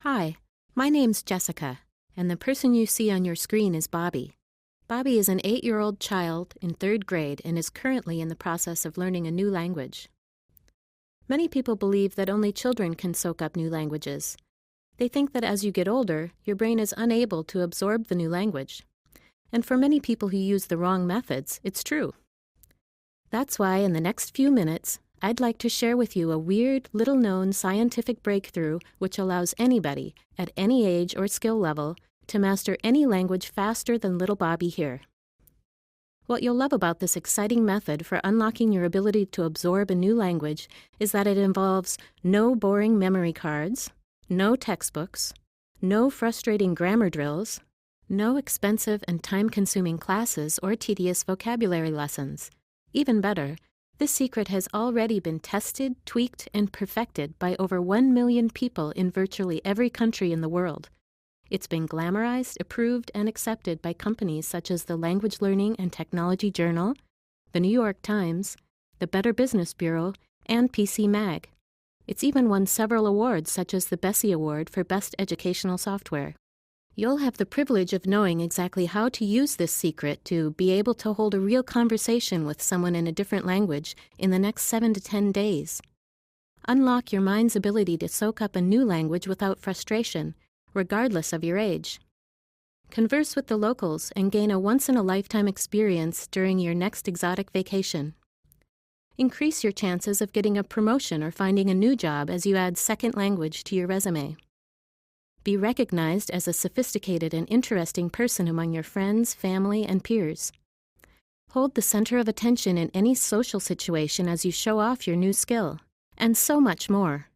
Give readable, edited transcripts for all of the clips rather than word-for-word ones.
Hi, my name's Jessica, and the person you see on your screen is Bobby. Bobby is an 8-year-old child in 3rd grade and is currently in the process of learning a new language. Many people believe that only children can soak up new languages. They think that as you get older, your brain is unable to absorb the new language. And for many people who use the wrong methods, it's true. That's why in the next few minutes, I'd like to share with you a weird, little-known scientific breakthrough which allows anybody, at any age or skill level, to master any language faster than little Bobby here. What you'll love about this exciting method for unlocking your ability to absorb a new language is that it involves no boring memory cards, no textbooks, no frustrating grammar drills, no expensive and time-consuming classes or tedious vocabulary lessons. Even better, this secret has already been tested, tweaked, and perfected by over 1 million people in virtually every country in the world. It's been glamorized, approved, and accepted by companies such as the Language Learning and Technology Journal, the New York Times, the Better Business Bureau, and PC Mag. It's even won several awards such as the Bessie Award for Best Educational Software. You'll have the privilege of knowing exactly how to use this secret to be able to hold a real conversation with someone in a different language in the next 7 to 10 days. Unlock your mind's ability to soak up a new language without frustration, regardless of your age. Converse with the locals and gain a once-in-a-lifetime experience during your next exotic vacation. Increase your chances of getting a promotion or finding a new job as you add second language to your resume. Be recognized as a sophisticated and interesting person among your friends, family, and peers. Hold the center of attention in any social situation as you show off your new skill, and so much more.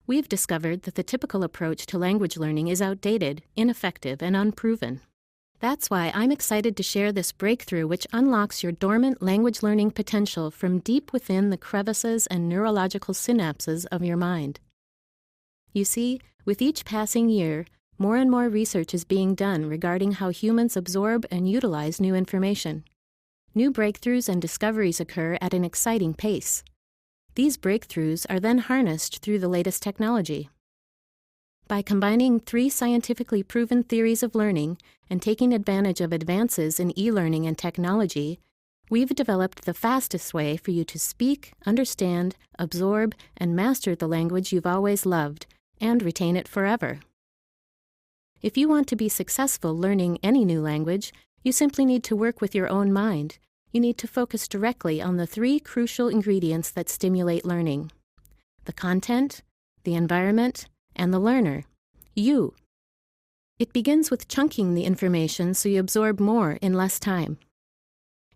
We've discovered that the typical approach to language learning is outdated, ineffective, and unproven. That's why I'm excited to share this breakthrough which unlocks your dormant language learning potential from deep within the crevices and neurological synapses of your mind. You see, with each passing year, more and more research is being done regarding how humans absorb and utilize new information. New breakthroughs and discoveries occur at an exciting pace. These breakthroughs are then harnessed through the latest technology. By combining 3 scientifically proven theories of learning and taking advantage of advances in e-learning and technology, we've developed the fastest way for you to speak, understand, absorb, and master the language you've always loved, and retain it forever. If you want to be successful learning any new language, you simply need to work with your own mind. You need to focus directly on the 3 crucial ingredients that stimulate learning: the content, the environment, and the learner, you. It begins with chunking the information so you absorb more in less time.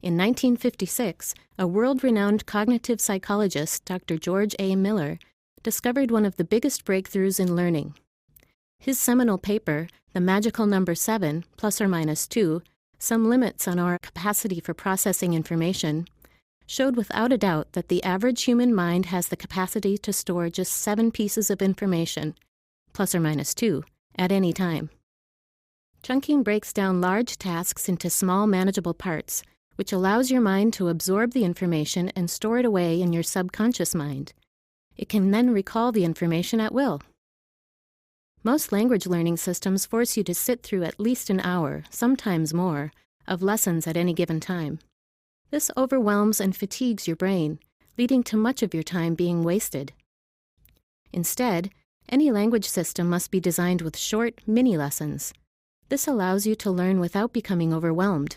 In 1956, a world-renowned cognitive psychologist, Dr. George A. Miller, discovered one of the biggest breakthroughs in learning. His seminal paper, The Magical Number 7, plus or minus 2, Some Limits on Our Capacity for Processing Information, showed without a doubt that the average human mind has the capacity to store just 7 pieces of information, plus or minus 2, at any time. Chunking breaks down large tasks into small, manageable parts, which allows your mind to absorb the information and store it away in your subconscious mind. It can then recall the information at will. Most language learning systems force you to sit through at least an hour, sometimes more, of lessons at any given time. This overwhelms and fatigues your brain, leading to much of your time being wasted. Instead, any language system must be designed with short, mini lessons. This allows you to learn without becoming overwhelmed.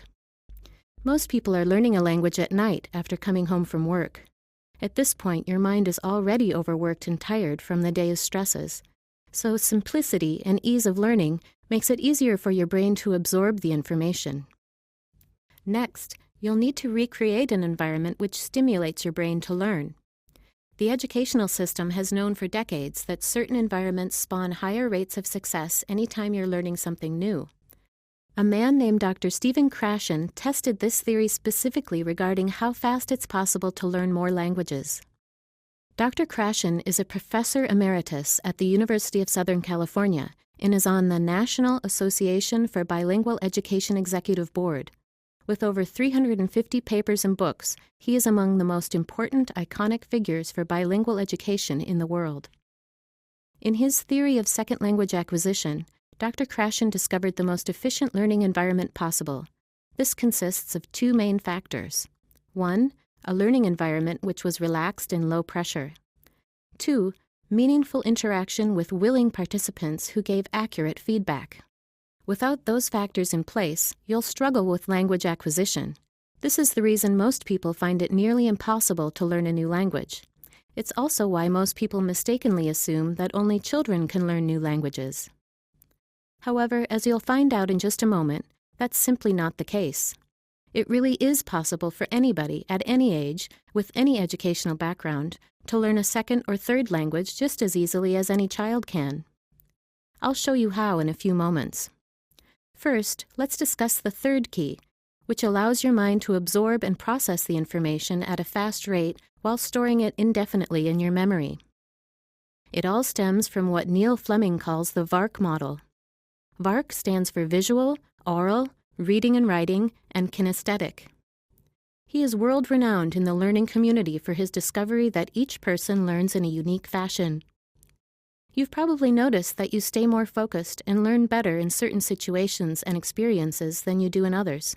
Most people are learning a language at night after coming home from work. At this point, your mind is already overworked and tired from the day's stresses. So simplicity and ease of learning makes it easier for your brain to absorb the information. Next, you'll need to recreate an environment which stimulates your brain to learn. The educational system has known for decades that certain environments spawn higher rates of success anytime you're learning something new. A man named Dr. Stephen Krashen tested this theory specifically regarding how fast it's possible to learn more languages. Dr. Krashen is a professor emeritus at the University of Southern California and is on the National Association for Bilingual Education Executive Board. With over 350 papers and books, he is among the most important iconic figures for bilingual education in the world. In his theory of second language acquisition, Dr. Krashen discovered the most efficient learning environment possible. This consists of two main factors. 1. A learning environment which was relaxed and low pressure. 2. Meaningful interaction with willing participants who gave accurate feedback. Without those factors in place, you'll struggle with language acquisition. This is the reason most people find it nearly impossible to learn a new language. It's also why most people mistakenly assume that only children can learn new languages. However, as you'll find out in just a moment, that's simply not the case. It really is possible for anybody at any age, with any educational background, to learn a second or third language just as easily as any child can. I'll show you how in a few moments. First, let's discuss the third key, which allows your mind to absorb and process the information at a fast rate while storing it indefinitely in your memory. It all stems from what Neil Fleming calls the VARK model. VARK stands for visual, oral, reading and writing, and kinesthetic. He is world-renowned in the learning community for his discovery that each person learns in a unique fashion. You've probably noticed that you stay more focused and learn better in certain situations and experiences than you do in others.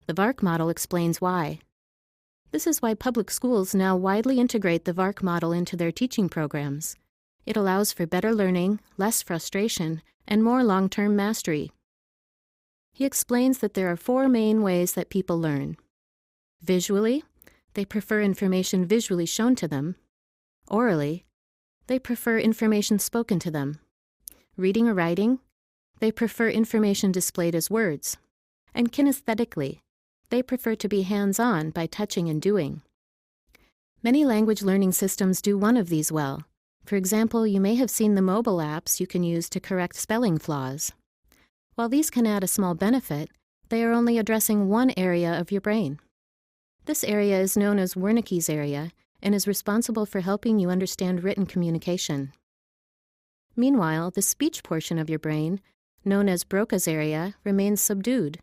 The VARK model explains why. This is why public schools now widely integrate the VARK model into their teaching programs. It allows for better learning, less frustration, and more long-term mastery. He explains that there are 4 main ways that people learn. Visually, they prefer information visually shown to them. Orally, they prefer information spoken to them. Reading or writing, they prefer information displayed as words. And kinesthetically, they prefer to be hands-on by touching and doing. Many language learning systems do one of these well. For example, you may have seen the mobile apps you can use to correct spelling flaws. While these can add a small benefit, they are only addressing one area of your brain. This area is known as Wernicke's area and is responsible for helping you understand written communication. Meanwhile, the speech portion of your brain, known as Broca's area, remains subdued.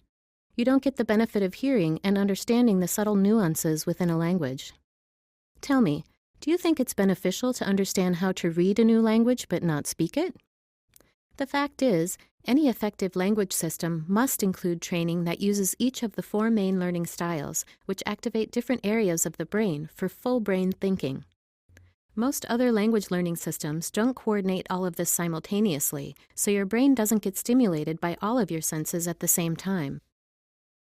You don't get the benefit of hearing and understanding the subtle nuances within a language. Tell me, do you think it's beneficial to understand how to read a new language but not speak it? The fact is, any effective language system must include training that uses each of the 4 main learning styles, which activate different areas of the brain for full brain thinking. Most other language learning systems don't coordinate all of this simultaneously, so your brain doesn't get stimulated by all of your senses at the same time.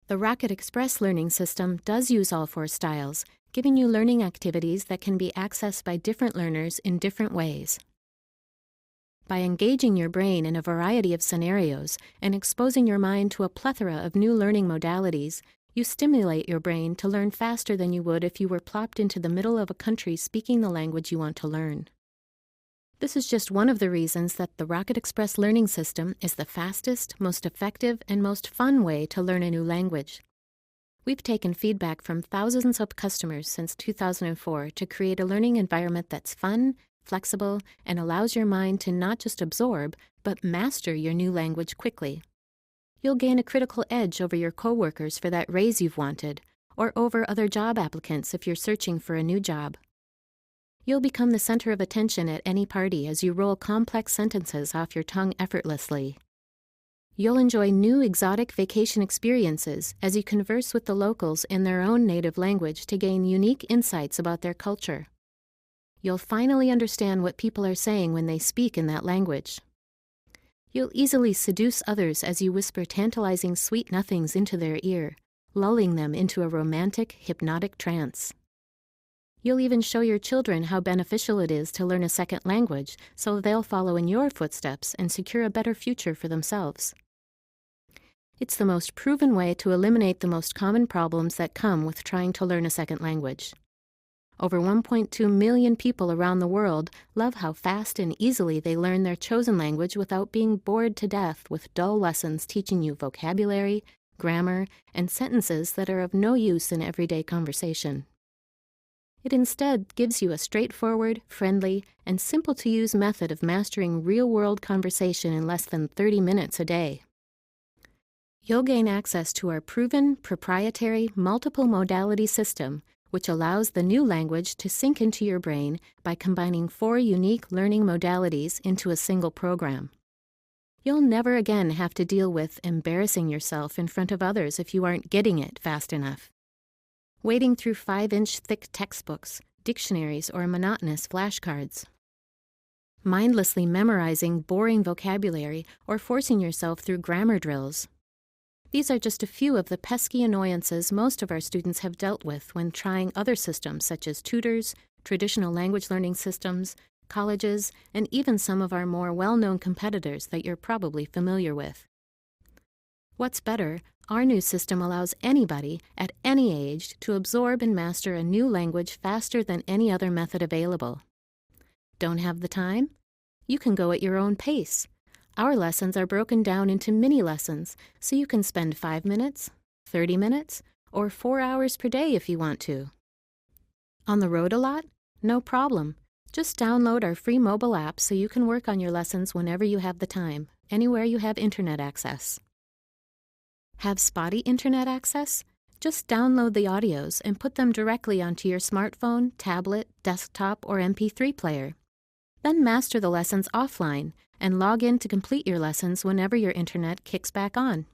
The Rocket Express learning system does use all 4 styles, giving you learning activities that can be accessed by different learners in different ways. By engaging your brain in a variety of scenarios and exposing your mind to a plethora of new learning modalities, you stimulate your brain to learn faster than you would if you were plopped into the middle of a country speaking the language you want to learn. This is just one of the reasons that the Rocket Express learning system is the fastest, most effective, and most fun way to learn a new language. We've taken feedback from thousands of customers since 2004 to create a learning environment that's fun, flexible, and allows your mind to not just absorb, but master your new language quickly. You'll gain a critical edge over your coworkers for that raise you've wanted, or over other job applicants if you're searching for a new job. You'll become the center of attention at any party as you roll complex sentences off your tongue effortlessly. You'll enjoy new exotic vacation experiences as you converse with the locals in their own native language to gain unique insights about their culture. You'll finally understand what people are saying when they speak in that language. You'll easily seduce others as you whisper tantalizing sweet nothings into their ear, lulling them into a romantic, hypnotic trance. You'll even show your children how beneficial it is to learn a second language so they'll follow in your footsteps and secure a better future for themselves. It's the most proven way to eliminate the most common problems that come with trying to learn a second language. Over 1.2 million people around the world love how fast and easily they learn their chosen language without being bored to death with dull lessons teaching you vocabulary, grammar, and sentences that are of no use in everyday conversation. It instead gives you a straightforward, friendly, and simple-to-use method of mastering real-world conversation in less than 30 minutes a day. You'll gain access to our proven, proprietary, multiple modality system, which allows the new language to sink into your brain by combining 4 unique learning modalities into a single program. You'll never again have to deal with embarrassing yourself in front of others if you aren't getting it fast enough. Wading through 5-inch thick textbooks, dictionaries, or monotonous flashcards. Mindlessly memorizing boring vocabulary or forcing yourself through grammar drills. These are just a few of the pesky annoyances most of our students have dealt with when trying other systems such as tutors, traditional language learning systems, colleges, and even some of our more well-known competitors that you're probably familiar with. What's better, our new system allows anybody at any age to absorb and master a new language faster than any other method available. Don't have the time? You can go at your own pace. Our lessons are broken down into mini lessons, so you can spend 5 minutes, 30 minutes, or 4 hours per day if you want to. On the road a lot? No problem. Just download our free mobile app so you can work on your lessons whenever you have the time, anywhere you have internet access. Have spotty internet access? Just download the audios and put them directly onto your smartphone, tablet, desktop, or MP3 player. Then master the lessons offline and log in to complete your lessons whenever your internet kicks back on.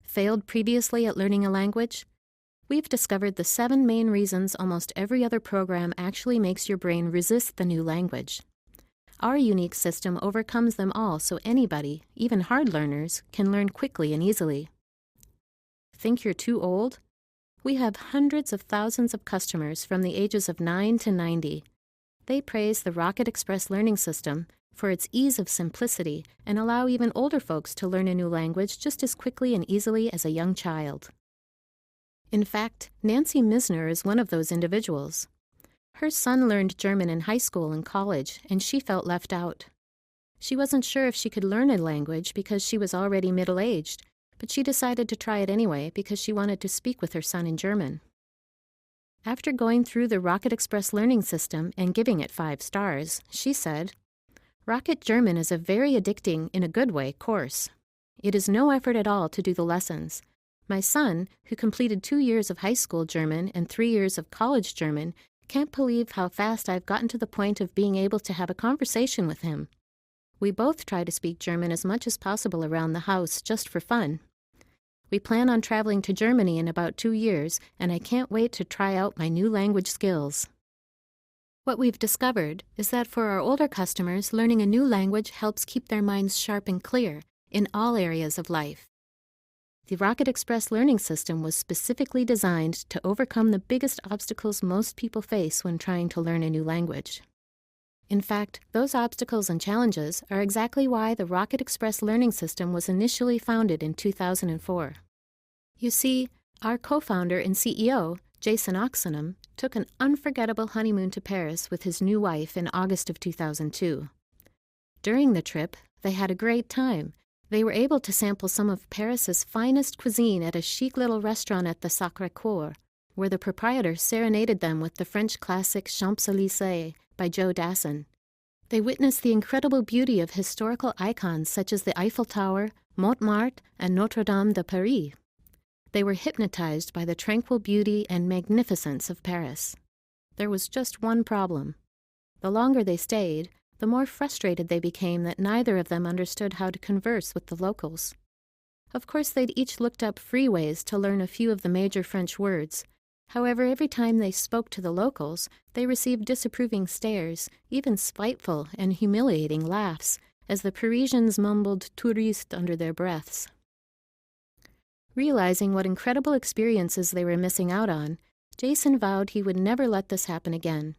Failed previously at learning a language? We've discovered the 7 main reasons almost every other program actually makes your brain resist the new language. Our unique system overcomes them all so anybody, even hard learners, can learn quickly and easily. Think you're too old? We have hundreds of thousands of customers from the ages of 9 to 90. They praise the Rocket Express learning system for its ease of simplicity and allow even older folks to learn a new language just as quickly and easily as a young child. In fact, Nancy Misner is one of those individuals. Her son learned German in high school and college, and she felt left out. She wasn't sure if she could learn a language because she was already middle-aged, but she decided to try it anyway because she wanted to speak with her son in German. After going through the Rocket Express learning system and giving it 5 stars, she said, "Rocket German is a very addicting, in a good way, course. It is no effort at all to do the lessons. My son, who completed 2 years of high school German and 3 years of college German, can't believe how fast I've gotten to the point of being able to have a conversation with him. We both try to speak German as much as possible around the house just for fun. We plan on traveling to Germany in about 2 years, and I can't wait to try out my new language skills." What we've discovered is that for our older customers, learning a new language helps keep their minds sharp and clear in all areas of life. The Rocket Express learning system was specifically designed to overcome the biggest obstacles most people face when trying to learn a new language. In fact, those obstacles and challenges are exactly why the Rocket Express learning system was initially founded in 2004. You see, our co-founder and CEO, Jason Oxenham, took an unforgettable honeymoon to Paris with his new wife in August of 2002. During the trip, they had a great time. They were able to sample some of Paris's finest cuisine at a chic little restaurant at the Sacré-Cœur, where the proprietor serenaded them with the French classic Champs-Élysées by Joe Dassin. They witnessed the incredible beauty of historical icons such as the Eiffel Tower, Montmartre, and Notre-Dame de Paris. They were hypnotized by the tranquil beauty and magnificence of Paris. There was just one problem. The longer they stayed, the more frustrated they became that neither of them understood how to converse with the locals. Of course, they'd each looked up free ways to learn a few of the major French words. However, every time they spoke to the locals, they received disapproving stares, even spiteful and humiliating laughs, as the Parisians mumbled touriste under their breaths. Realizing what incredible experiences they were missing out on, Jason vowed he would never let this happen again.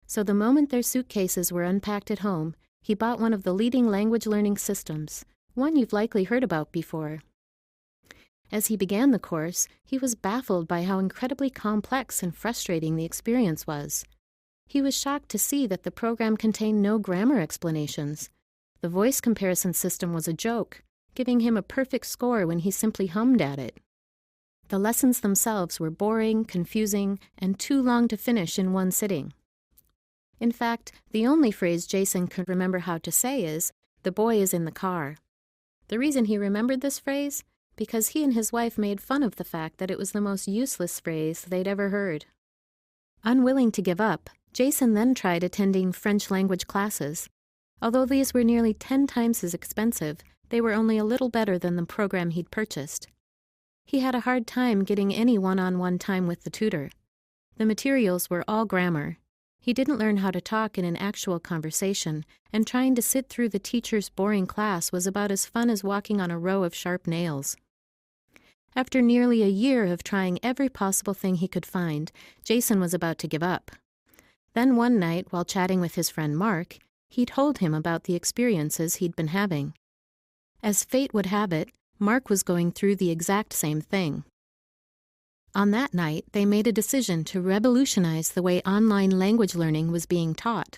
So the moment their suitcases were unpacked at home, he bought one of the leading language learning systems, one you've likely heard about before. As he began the course, he was baffled by how incredibly complex and frustrating the experience was. He was shocked to see that the program contained no grammar explanations. The voice comparison system was a joke, giving him a perfect score when he simply hummed at it. The lessons themselves were boring, confusing, and too long to finish in one sitting. In fact, the only phrase Jason could remember how to say is, "The boy is in the car." The reason he remembered this phrase? Because he and his wife made fun of the fact that it was the most useless phrase they'd ever heard. Unwilling to give up, Jason then tried attending French language classes. Although these were nearly 10 times as expensive, they were only a little better than the program he'd purchased. He had a hard time getting any one-on-one time with the tutor. The materials were all grammar. He didn't learn how to talk in an actual conversation, and trying to sit through the teacher's boring class was about as fun as walking on a row of sharp nails. After nearly a year of trying every possible thing he could find, Jason was about to give up. Then one night, while chatting with his friend Mark, he told him about the experiences he'd been having. As fate would have it, Mark was going through the exact same thing. On that night, they made a decision to revolutionize the way online language learning was being taught.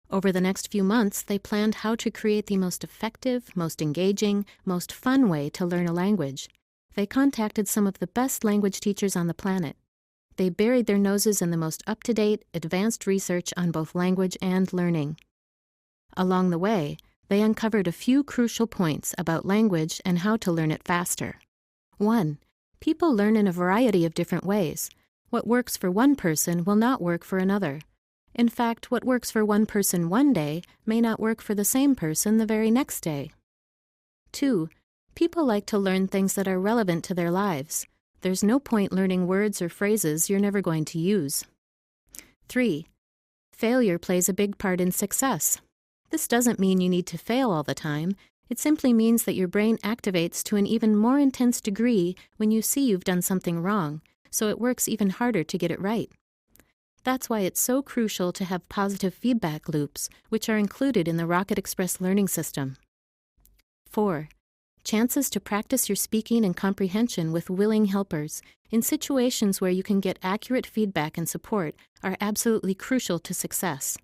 Over the next few months, they planned how to create the most effective, most engaging, most fun way to learn a language. They contacted some of the best language teachers on the planet. They buried their noses in the most up-to-date, advanced research on both language and learning. Along the way, they uncovered a few crucial points about language and how to learn it faster. 1. People learn in a variety of different ways. What works for one person will not work for another. In fact, what works for one person one day may not work for the same person the very next day. 2. People like to learn things that are relevant to their lives. There's no point learning words or phrases you're never going to use. 3. Failure plays a big part in success. This doesn't mean you need to fail all the time. It simply means that your brain activates to an even more intense degree when you see you've done something wrong, so it works even harder to get it right. That's why it's so crucial to have positive feedback loops, which are included in the Rocket Express learning system. 4. Chances to practice your speaking and comprehension with willing helpers in situations where you can get accurate feedback and support are absolutely crucial to success.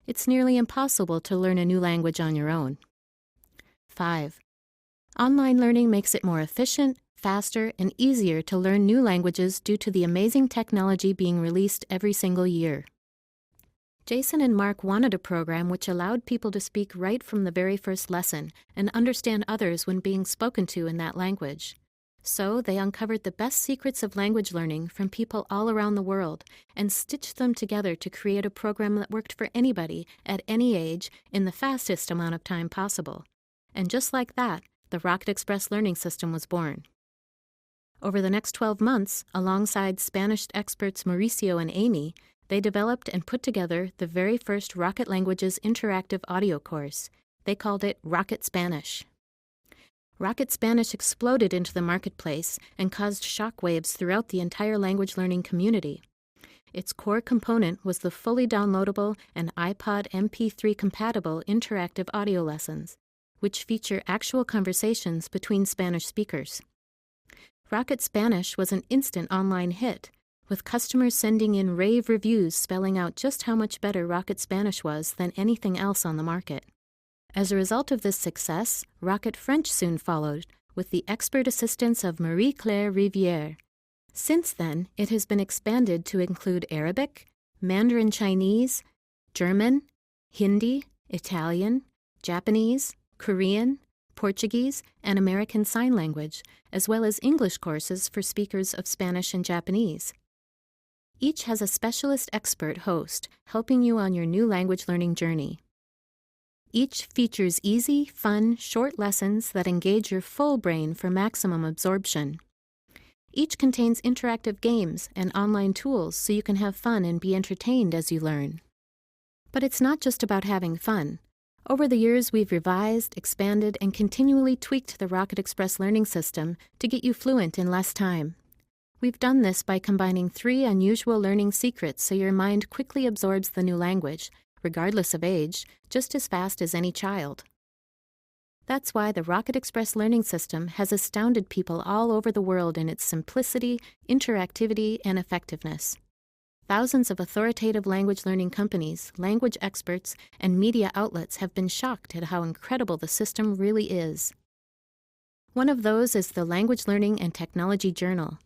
It's nearly impossible to learn a new language on your own. 5. Online learning makes it more efficient, faster, and easier to learn new languages due to the amazing technology being released every single year. Jason and Mark wanted a program which allowed people to speak right from the very first lesson and understand others when being spoken to in that language. So they uncovered the best secrets of language learning from people all around the world and stitched them together to create a program that worked for anybody at any age in the fastest amount of time possible. And just like that, the Rocket Express learning system was born. Over the next 12 months, alongside Spanish experts Mauricio and Amy, they developed and put together the very first Rocket Languages interactive audio course. They called it Rocket Spanish. Rocket Spanish exploded into the marketplace and caused shockwaves throughout the entire language learning community. Its core component was the fully downloadable and iPod MP3 compatible interactive audio lessons, which feature actual conversations between Spanish speakers. Rocket Spanish was an instant online hit, with customers sending in rave reviews spelling out just how much better Rocket Spanish was than anything else on the market. As a result of this success, Rocket French soon followed, with the expert assistance of Marie-Claire Rivière. Since then, it has been expanded to include Arabic, Mandarin Chinese, German, Hindi, Italian, Japanese, Korean, Portuguese, and American Sign Language, as well as English courses for speakers of Spanish and Japanese. Each has a specialist expert host helping you on your new language learning journey. Each features easy, fun, short lessons that engage your full brain for maximum absorption. Each contains interactive games and online tools so you can have fun and be entertained as you learn. But it's not just about having fun. Over the years, we've revised, expanded, and continually tweaked the Rocket Express learning system to get you fluent in less time. We've done this by combining 3 unusual learning secrets so your mind quickly absorbs the new language, regardless of age, just as fast as any child. That's why the Rocket Express learning system has astounded people all over the world in its simplicity, interactivity, and effectiveness. Thousands of authoritative language learning companies, language experts, and media outlets have been shocked at how incredible the system really is. One of those is the Language Learning and Technology Journal.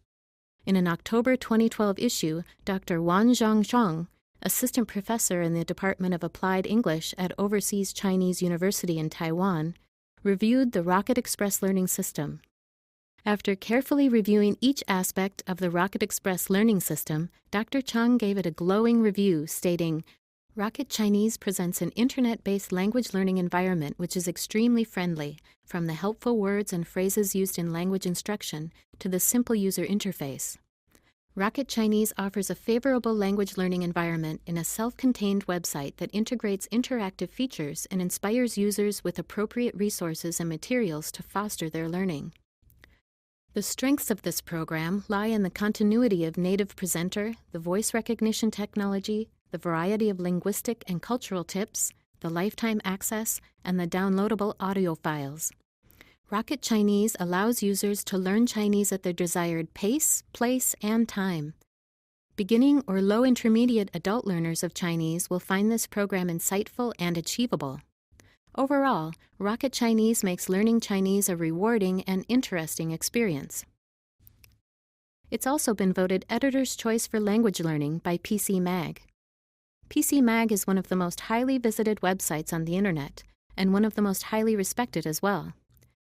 In an October 2012 issue, Dr. Wanzhong Zhang, assistant professor in the Department of Applied English at Overseas Chinese University in Taiwan, reviewed the Rocket Express learning system. After carefully reviewing each aspect of the Rocket Express learning system, Dr. Chung gave it a glowing review stating, "Rocket Chinese presents an internet-based language learning environment which is extremely friendly, from the helpful words and phrases used in language instruction to the simple user interface. Rocket Chinese offers a favorable language learning environment in a self-contained website that integrates interactive features and inspires users with appropriate resources and materials to foster their learning. The strengths of this program lie in the continuity of native presenter, the voice recognition technology, the variety of linguistic and cultural tips, the lifetime access, and the downloadable audio files. Rocket Chinese allows users to learn Chinese at their desired pace, place, and time. Beginning or low intermediate adult learners of Chinese will find this program insightful and achievable. Overall, Rocket Chinese makes learning Chinese a rewarding and interesting experience." It's also been voted Editor's Choice for Language Learning by PC Mag. PC Mag is one of the most highly visited websites on the internet, and one of the most highly respected as well.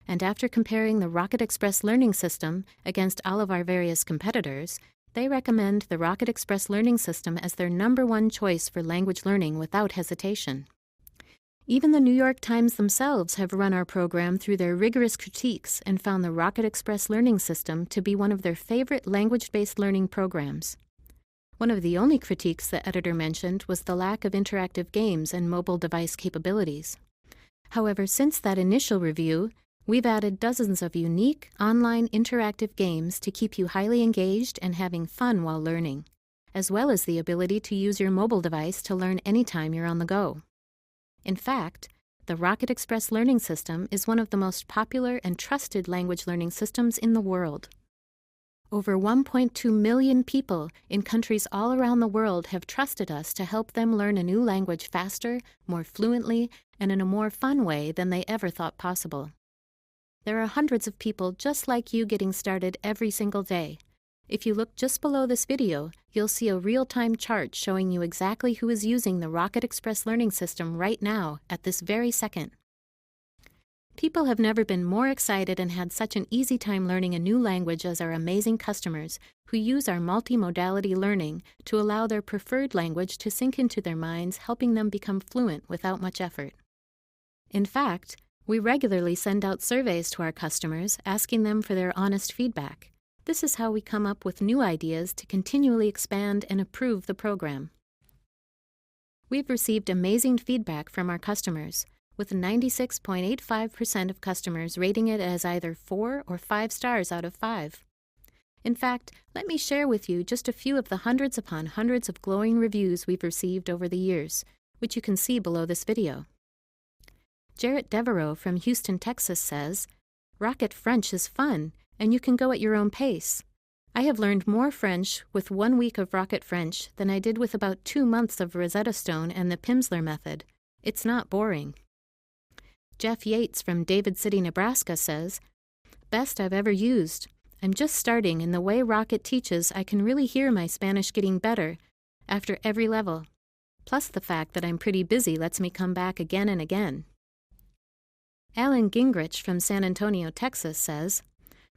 And after comparing the Rocket Express learning system against all of our various competitors, they recommend the Rocket Express learning system as their #1 choice for language learning without hesitation. Even the New York Times themselves have run our program through their rigorous critiques and found the Rocket Express learning system to be one of their favorite language-based learning programs. One of the only critiques the editor mentioned was the lack of interactive games and mobile device capabilities. However, since that initial review, we've added dozens of unique, online interactive games to keep you highly engaged and having fun while learning, as well as the ability to use your mobile device to learn anytime you're on the go. In fact, the Rocket Express learning system is one of the most popular and trusted language learning systems in the world. Over 1.2 million people in countries all around the world have trusted us to help them learn a new language faster, more fluently, and in a more fun way than they ever thought possible. There are hundreds of people just like you getting started every single day. If you look just below this video, you'll see a real-time chart showing you exactly who is using the Rocket Express learning system right now, at this very second. People have never been more excited and had such an easy time learning a new language as our amazing customers who use our multimodality learning to allow their preferred language to sink into their minds, helping them become fluent without much effort. In fact, we regularly send out surveys to our customers asking them for their honest feedback. This is how we come up with new ideas to continually expand and improve the program. We've received amazing feedback from our customers, with 96.85% of customers rating it as either 4 or 5 stars out of 5. In fact, let me share with you just a few of the hundreds upon hundreds of glowing reviews we've received over the years, which you can see below this video. Jarrett Devereaux from Houston, Texas says, "Rocket French is fun, and you can go at your own pace. I have learned more French with 1 week of Rocket French than I did with about 2 months of Rosetta Stone and the Pimsleur method. It's not boring." Jeff Yates from David City, Nebraska says, "Best I've ever used. I'm just starting, and the way Rocket teaches, I can really hear my Spanish getting better after every level. Plus the fact that I'm pretty busy lets me come back again and again." Alan Gingrich from San Antonio, Texas says,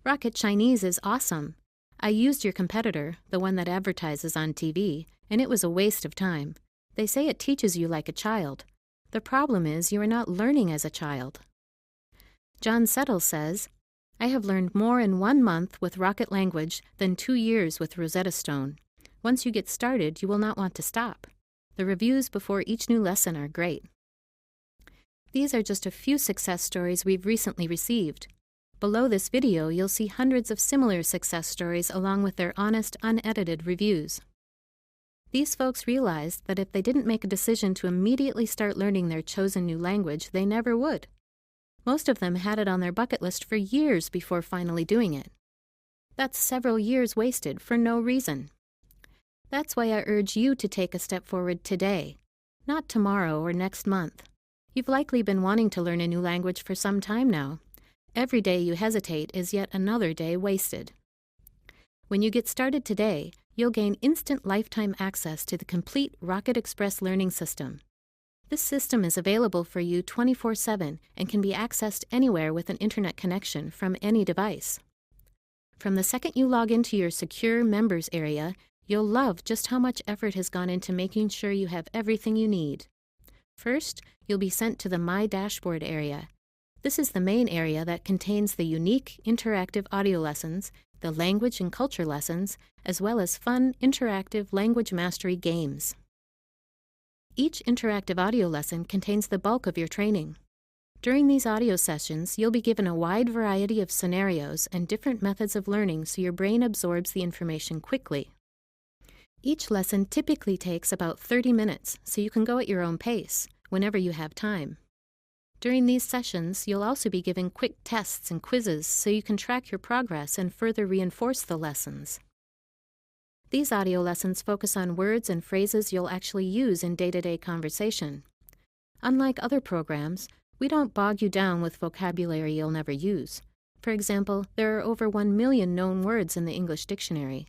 "Rocket Chinese is awesome. I used your competitor, the one that advertises on TV, and it was a waste of time. They say it teaches you like a child. The problem is you are not learning as a child." John Settle says, "I have learned more in 1 month with Rocket Language than 2 years with Rosetta Stone. Once you get started, you will not want to stop. The reviews before each new lesson are great." These are just a few success stories we've recently received. Below this video, you'll see hundreds of similar success stories along with their honest, unedited reviews. These folks realized that if they didn't make a decision to immediately start learning their chosen new language, they never would. Most of them had it on their bucket list for years before finally doing it. That's several years wasted for no reason. That's why I urge you to take a step forward today, not tomorrow or next month. You've likely been wanting to learn a new language for some time now. Every day you hesitate is yet another day wasted. When you get started today, you'll gain instant lifetime access to the complete Rocket Express learning system. This system is available for you 24/7 and can be accessed anywhere with an internet connection from any device. From the second you log into your secure members area, you'll love just how much effort has gone into making sure you have everything you need. First, you'll be sent to the My Dashboard area. This is the main area that contains the unique interactive audio lessons, the language and culture lessons, as well as fun interactive language mastery games. Each interactive audio lesson contains the bulk of your training. During these audio sessions, you'll be given a wide variety of scenarios and different methods of learning so your brain absorbs the information quickly. Each lesson typically takes about 30 minutes, so you can go at your own pace, whenever you have time. During these sessions, you'll also be given quick tests and quizzes so you can track your progress and further reinforce the lessons. These audio lessons focus on words and phrases you'll actually use in day-to-day conversation. Unlike other programs, we don't bog you down with vocabulary you'll never use. For example, there are over 1 million known words in the English dictionary,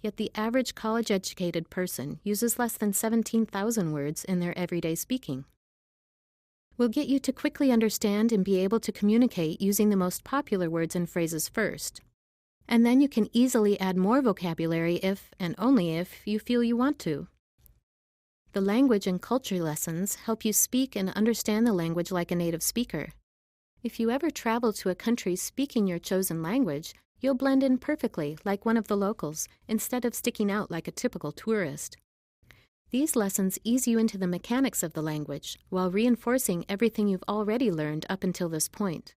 yet the average college-educated person uses less than 17,000 words in their everyday speaking. We'll get you to quickly understand and be able to communicate using the most popular words and phrases first. And then you can easily add more vocabulary if, and only if, you feel you want to. The language and culture lessons help you speak and understand the language like a native speaker. If you ever travel to a country speaking your chosen language, you'll blend in perfectly like one of the locals, instead of sticking out like a typical tourist. These lessons ease you into the mechanics of the language, while reinforcing everything you've already learned up until this point.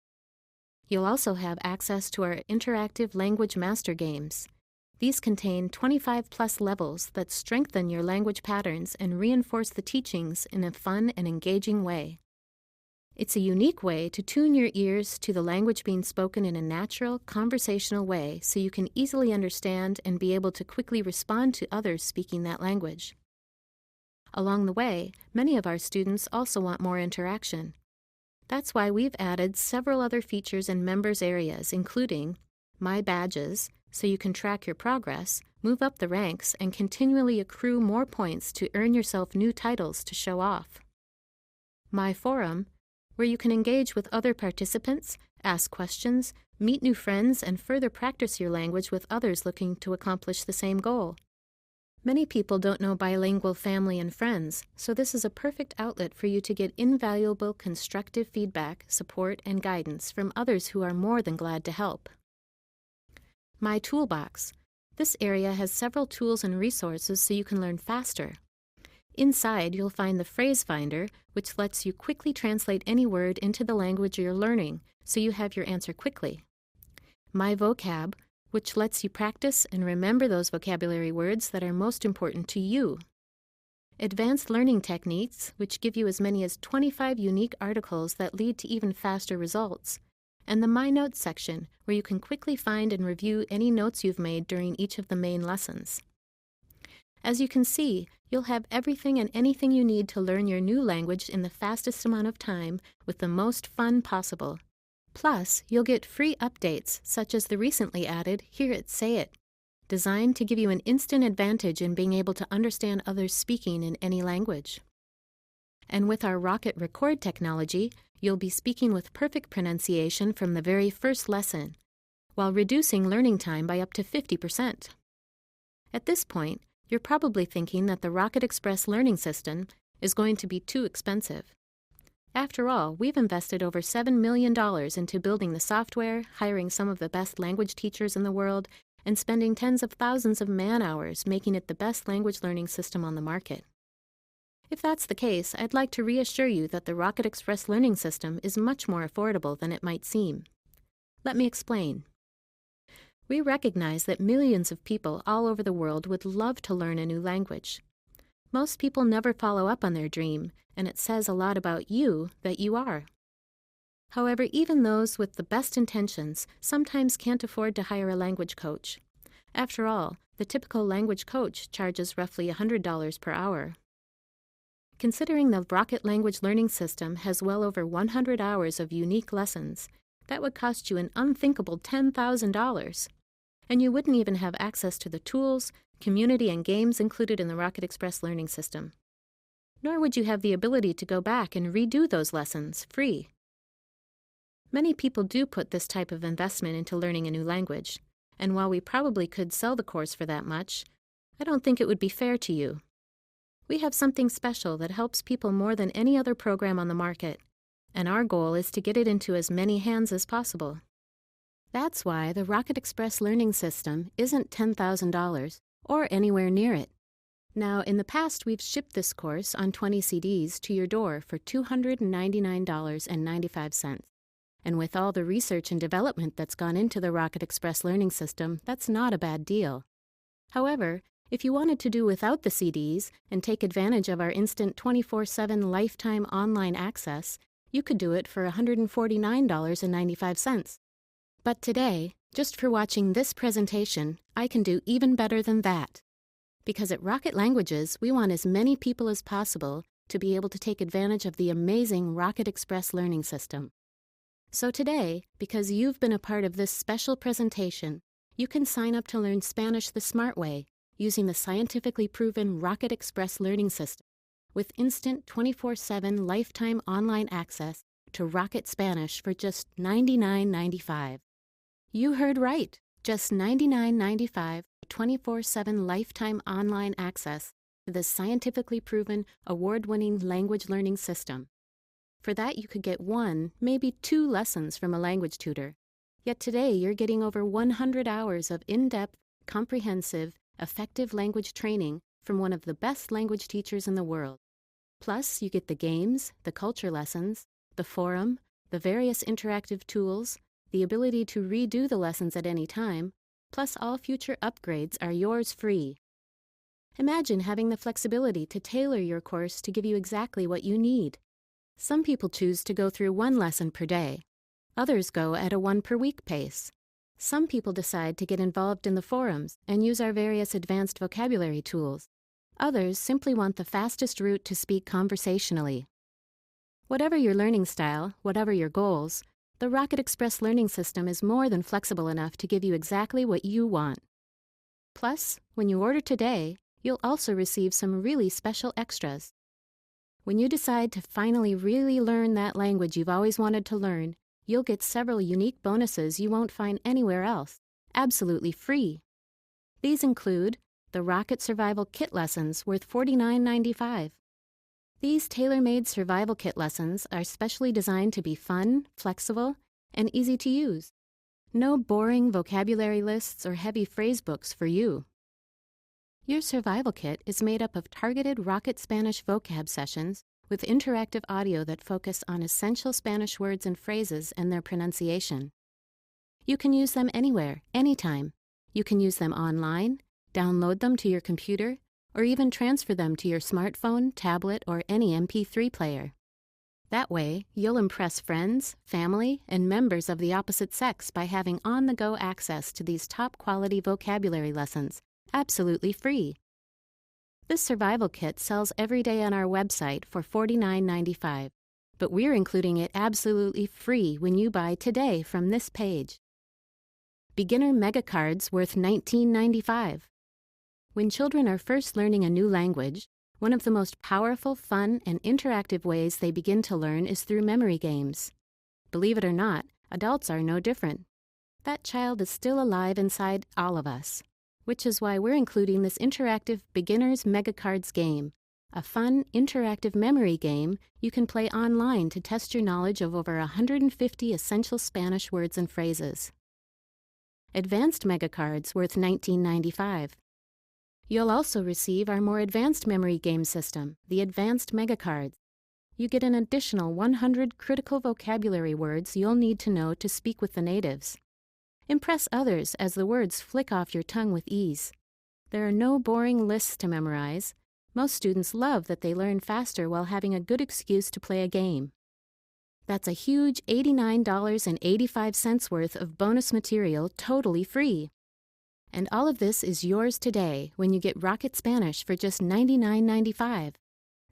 You'll also have access to our interactive language master games. These contain 25+ levels that strengthen your language patterns and reinforce the teachings in a fun and engaging way. It's a unique way to tune your ears to the language being spoken in a natural, conversational way so you can easily understand and be able to quickly respond to others speaking that language. Along the way, many of our students also want more interaction. That's why we've added several other features in members areas, including My Badges, so you can track your progress, move up the ranks, and continually accrue more points to earn yourself new titles to show off. My Forum, where you can engage with other participants, ask questions, meet new friends, and further practice your language with others looking to accomplish the same goal. Many people don't know bilingual family and friends, so this is a perfect outlet for you to get invaluable constructive feedback, support, and guidance from others who are more than glad to help. My Toolbox. This area has several tools and resources so you can learn faster. Inside, you'll find the Phrase Finder, which lets you quickly translate any word into the language you're learning, so you have your answer quickly. My Vocab, which lets you practice and remember those vocabulary words that are most important to you. Advanced Learning Techniques, which give you as many as 25 unique articles that lead to even faster results. And the My Notes section, where you can quickly find and review any notes you've made during each of the main lessons. As you can see, you'll have everything and anything you need to learn your new language in the fastest amount of time with the most fun possible. Plus, you'll get free updates, such as the recently added Hear It, Say It, designed to give you an instant advantage in being able to understand others speaking in any language. And with our Rocket Record technology, you'll be speaking with perfect pronunciation from the very first lesson, while reducing learning time by up to 50%. At this point, you're probably thinking that the Rocket Express learning system is going to be too expensive. After all, we've invested over $7 million into building the software, hiring some of the best language teachers in the world, and spending tens of thousands of man-hours making it the best language learning system on the market. If that's the case, I'd like to reassure you that the Rocket Express learning system is much more affordable than it might seem. Let me explain. We recognize that millions of people all over the world would love to learn a new language. Most people never follow up on their dream, and it says a lot about you that you are. However, even those with the best intentions sometimes can't afford to hire a language coach. After all, the typical language coach charges roughly $100 per hour. Considering the Rocket Language Learning System has well over 100 hours of unique lessons, that would cost you an unthinkable $10,000. And you wouldn't even have access to the tools, community, and games included in the Rocket Express learning system. Nor would you have the ability to go back and redo those lessons free. Many people do put this type of investment into learning a new language. And while we probably could sell the course for that much, I don't think it would be fair to you. We have something special that helps people more than any other program on the market, and our goal is to get it into as many hands as possible. That's why the Rocket Express Learning System isn't $10,000 or anywhere near it. Now, in the past, we've shipped this course on 20 CDs to your door for $299.95. And with all the research and development that's gone into the Rocket Express Learning System, that's not a bad deal. However, if you wanted to do without the CDs and take advantage of our instant 24/7 lifetime online access, you could do it for $149.95. But today, just for watching this presentation, I can do even better than that. Because at Rocket Languages, we want as many people as possible to be able to take advantage of the amazing Rocket Express Learning System. So today, because you've been a part of this special presentation, you can sign up to learn Spanish the smart way using the scientifically proven Rocket Express Learning System with instant 24/7 lifetime online access to Rocket Spanish for just $99.95. You heard right, just $99.95 for 24/7 lifetime online access to the scientifically proven award-winning language learning system. For that, you could get 1, maybe 2 lessons from a language tutor. Yet today, you're getting over 100 hours of in-depth, comprehensive, effective language training from one of the best language teachers in the world. Plus, you get the games, the culture lessons, the forum, the various interactive tools, the ability to redo the lessons at any time, plus all future upgrades are yours free. Imagine having the flexibility to tailor your course to give you exactly what you need. Some people choose to go through 1 lesson per day. Others go at a 1 per week pace. Some people decide to get involved in the forums and use our various advanced vocabulary tools. Others simply want the fastest route to speak conversationally. Whatever your learning style, whatever your goals, the Rocket Express Learning System is more than flexible enough to give you exactly what you want. Plus, when you order today, you'll also receive some really special extras. When you decide to finally really learn that language you've always wanted to learn, you'll get several unique bonuses you won't find anywhere else, absolutely free. These include the Rocket Survival Kit lessons worth $49.95. These tailor-made survival kit lessons are specially designed to be fun, flexible, and easy to use. No boring vocabulary lists or heavy phrase books for you. Your survival kit is made up of targeted Rocket Spanish vocab sessions with interactive audio that focus on essential Spanish words and phrases and their pronunciation. You can use them anywhere, anytime. You can use them online, download them to your computer, or even transfer them to your smartphone, tablet, or any MP3 player. That way, you'll impress friends, family, and members of the opposite sex by having on-the-go access to these top-quality vocabulary lessons, absolutely free. This survival kit sells every day on our website for $49.95, but we're including it absolutely free when you buy today from this page. Beginner Mega Cards worth $19.95. When children are first learning a new language, one of the most powerful, fun, and interactive ways they begin to learn is through memory games. Believe it or not, adults are no different. That child is still alive inside all of us, which is why we're including this interactive Beginner's Mega Cards game, a fun, interactive memory game you can play online to test your knowledge of over 150 essential Spanish words and phrases. Advanced Mega Cards worth $19.95. You'll also receive our more advanced memory game system, the Advanced Mega Cards. You get an additional 100 critical vocabulary words you'll need to know to speak with the natives. Impress others as the words flick off your tongue with ease. There are no boring lists to memorize. Most students love that they learn faster while having a good excuse to play a game. That's a huge $89.85 worth of bonus material totally free. And all of this is yours today when you get Rocket Spanish for just $99.95,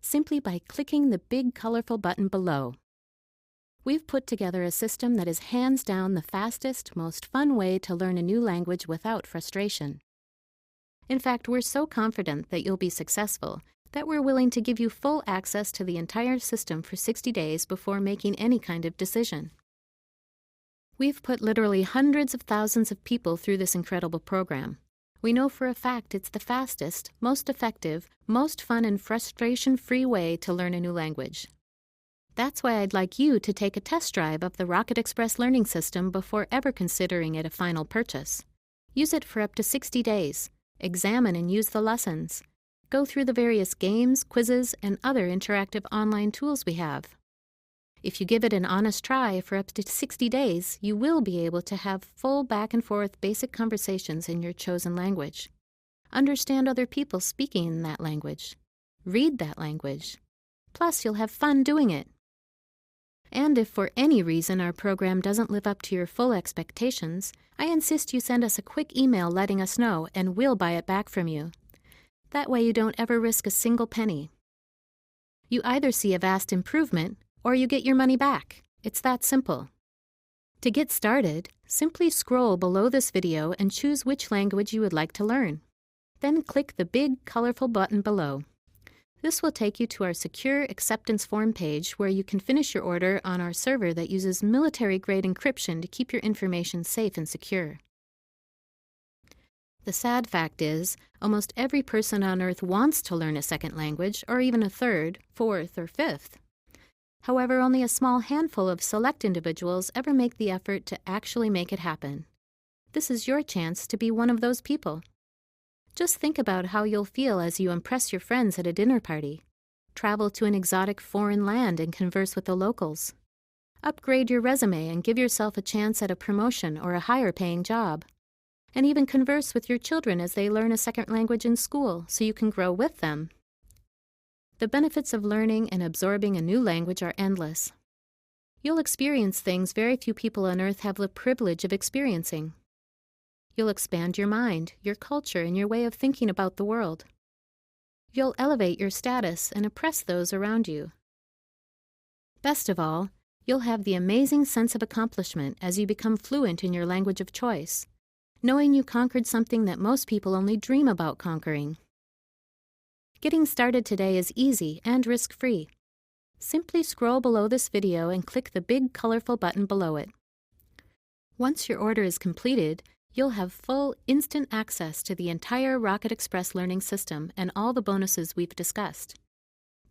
simply by clicking the big colorful button below. We've put together a system that is hands down the fastest, most fun way to learn a new language without frustration. In fact, we're so confident that you'll be successful that we're willing to give you full access to the entire system for 60 days before making any kind of decision. We've put literally hundreds of thousands of people through this incredible program. We know for a fact it's the fastest, most effective, most fun and frustration-free way to learn a new language. That's why I'd like you to take a test drive of the Rocket Express learning system before ever considering it a final purchase. Use it for up to 60 days. Examine and use the lessons. Go through the various games, quizzes, and other interactive online tools we have. If you give it an honest try for up to 60 days, you will be able to have full back-and-forth basic conversations in your chosen language. Understand other people speaking in that language. Read that language. Plus, you'll have fun doing it. And if for any reason our program doesn't live up to your full expectations, I insist you send us a quick email letting us know, and we'll buy it back from you. That way you don't ever risk a single penny. You either see a vast improvement, or you get your money back. It's that simple. To get started, simply scroll below this video and choose which language you would like to learn. Then click the big, colorful button below. This will take you to our secure acceptance form page where you can finish your order on our server that uses military-grade encryption to keep your information safe and secure. The sad fact is, almost every person on Earth wants to learn a second language, or even a third, fourth, or fifth. However, only a small handful of select individuals ever make the effort to actually make it happen. This is your chance to be one of those people. Just think about how you'll feel as you impress your friends at a dinner party, travel to an exotic foreign land and converse with the locals, upgrade your resume and give yourself a chance at a promotion or a higher-paying job, and even converse with your children as they learn a second language in school so you can grow with them. The benefits of learning and absorbing a new language are endless. You'll experience things very few people on Earth have the privilege of experiencing. You'll expand your mind, your culture, and your way of thinking about the world. You'll elevate your status and impress those around you. Best of all, you'll have the amazing sense of accomplishment as you become fluent in your language of choice, knowing you conquered something that most people only dream about conquering. Getting started today is easy and risk-free. Simply scroll below this video and click the big colorful button below it. Once your order is completed, you'll have full, instant access to the entire Rocket Express learning system and all the bonuses we've discussed.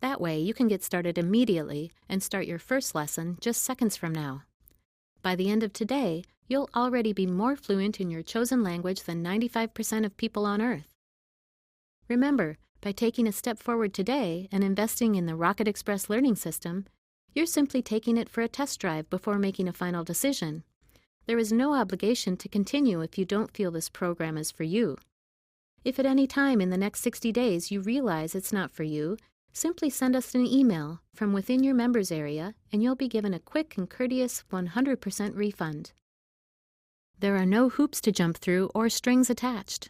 That way, you can get started immediately and start your first lesson just seconds from now. By the end of today, you'll already be more fluent in your chosen language than 95% of people on Earth. Remember, by taking a step forward today and investing in the Rocket Express learning system, you're simply taking it for a test drive before making a final decision. There is no obligation to continue if you don't feel this program is for you. If at any time in the next 60 days you realize it's not for you, simply send us an email from within your members area and you'll be given a quick and courteous 100% refund. There are no hoops to jump through or strings attached.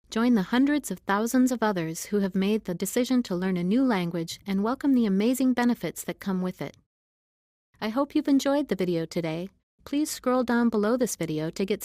Join the hundreds of thousands of others who have made the decision to learn a new language and welcome the amazing benefits that come with it. I hope you've enjoyed the video today. Please scroll down below this video to get